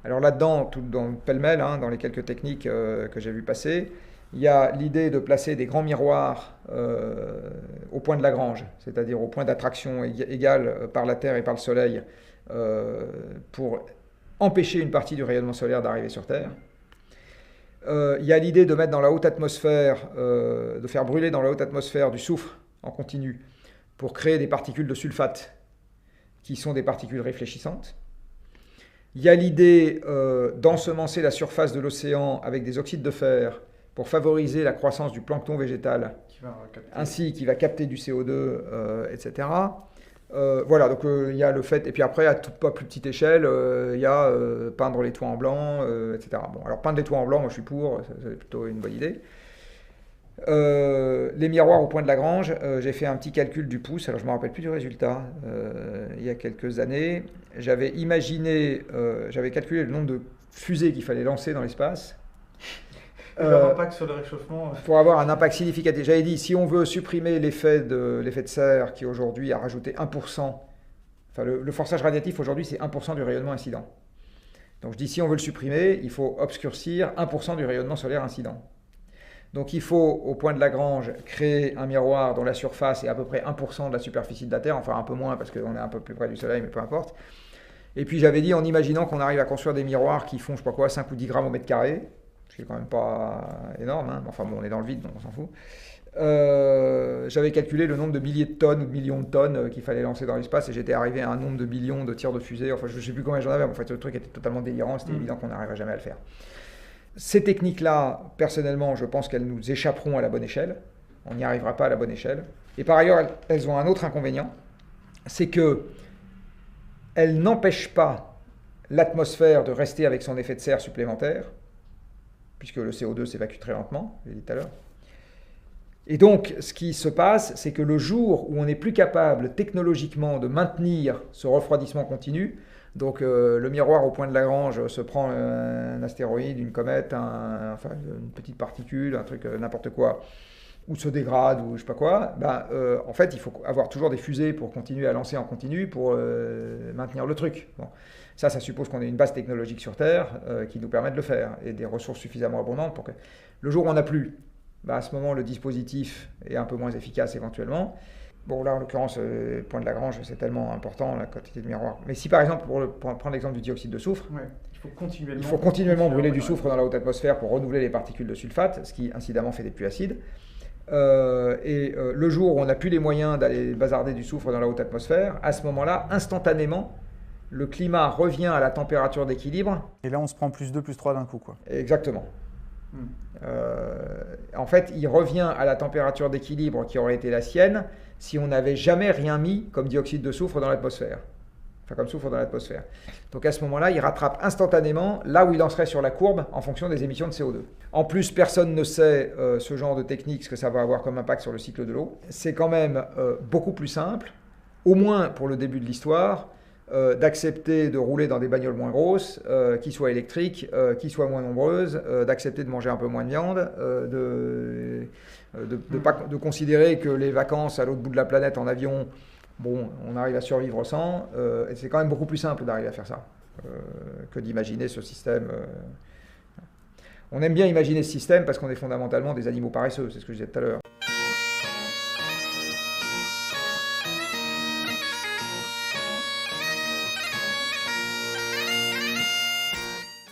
Alors là-dedans, tout dans pêle-mêle, hein, dans les quelques techniques que j'ai vu passer, il y a l'idée de placer des grands miroirs au point de Lagrange, c'est-à-dire au point d'attraction égal par la Terre et par le Soleil, euh, pour empêcher une partie du rayonnement solaire d'arriver sur Terre. Il y a l'idée de mettre dans la haute atmosphère, de faire brûler dans la haute atmosphère du soufre en continu pour créer des particules de sulfate qui sont des particules réfléchissantes. Il y a l'idée d'ensemencer la surface de l'océan avec des oxydes de fer pour favoriser la croissance du plancton végétal, ainsi qui va capter du CO2, etc. Voilà, donc il y a le fait, et puis après, à toute pas plus petite échelle, il y a peindre les toits en blanc, etc. Bon, alors peindre les toits en blanc, moi je suis pour, c'est plutôt une bonne idée. Les miroirs au point de Lagrange, j'ai fait un petit calcul du pouce, alors je ne me rappelle plus du résultat, il y a quelques années. J'avais calculé le nombre de fusées qu'il fallait lancer dans l'espace Et leur impact sur le réchauffement. pour avoir un impact significatif. J'avais dit, si on veut supprimer l'effet de serre qui aujourd'hui a rajouté 1%, enfin le forçage radiatif aujourd'hui c'est 1% du rayonnement incident. Donc je dis, si on veut le supprimer, il faut obscurcir 1% du rayonnement solaire incident. Donc il faut, au point de Lagrange, créer un miroir dont la surface est à peu près 1% de la superficie de la Terre, enfin un peu moins parce qu'on est un peu plus près du Soleil, mais peu importe. Et puis j'avais dit, en imaginant qu'on arrive à construire des miroirs qui font, je sais pas quoi, 5 ou 10 grammes au mètre carré, ce qui est quand même pas énorme, hein. Enfin bon, on est dans le vide, donc on s'en fout. J'avais calculé le nombre de milliers de tonnes ou de millions de tonnes qu'il fallait lancer dans l'espace et j'étais arrivé à un nombre de millions de tirs de fusée. Enfin, je ne sais plus combien j'en avais, mais en fait, le truc était totalement délirant, c'était évident qu'on n'arriverait jamais à le faire. Ces techniques-là, personnellement, je pense qu'elles nous échapperont à la bonne échelle. On n'y arrivera pas à la bonne échelle. Et par ailleurs, elles ont un autre inconvénient, c'est que elles n'empêchent pas l'atmosphère de rester avec son effet de serre supplémentaire, puisque le CO2 s'évacue très lentement, je l'ai dit tout à l'heure. Et donc, ce qui se passe, c'est que le jour où on n'est plus capable technologiquement de maintenir ce refroidissement continu, donc le miroir au point de Lagrange se prend un astéroïde, une comète, enfin une petite particule, un truc n'importe quoi, ou se dégrade ou je sais pas quoi, en fait il faut avoir toujours des fusées pour continuer à lancer en continu pour maintenir le truc. Bon. Ça suppose qu'on ait une base technologique sur Terre qui nous permet de le faire et des ressources suffisamment abondantes pour que le jour où on n'a plus, à ce moment le dispositif est un peu moins efficace éventuellement. Bon, là, en l'occurrence, point de Lagrange, c'est tellement important, la quantité de miroirs. Mais si, par exemple, pour prendre l'exemple du dioxyde de soufre, Ouais, il faut continuellement brûler du soufre dans la haute atmosphère pour renouveler les particules de sulfate, ce qui, incidemment, fait des pluies acides. Le jour où on n'a plus les moyens d'aller bazarder du soufre dans la haute atmosphère, à ce moment-là, instantanément, le climat revient à la température d'équilibre. Et là, on se prend plus 2, plus 3 d'un coup, quoi. Exactement. En fait, il revient à la température d'équilibre qui aurait été la sienne si on n'avait jamais rien mis comme dioxyde de soufre dans l'atmosphère. Enfin, comme soufre dans l'atmosphère. Donc à ce moment-là, il rattrape instantanément là où il en serait sur la courbe en fonction des émissions de CO2. En plus, personne ne sait ce genre de technique, ce que ça va avoir comme impact sur le cycle de l'eau. C'est quand même beaucoup plus simple, au moins pour le début de l'histoire, d'accepter de rouler dans des bagnoles moins grosses, qui soient électriques, qui soient moins nombreuses, d'accepter de manger un peu moins de viande, de considérer que les vacances à l'autre bout de la planète en avion, bon, on arrive à survivre sans, et c'est quand même beaucoup plus simple d'arriver à faire ça que d'imaginer ce système. On aime bien imaginer ce système parce qu'on est fondamentalement des animaux paresseux, c'est ce que je disais tout à l'heure.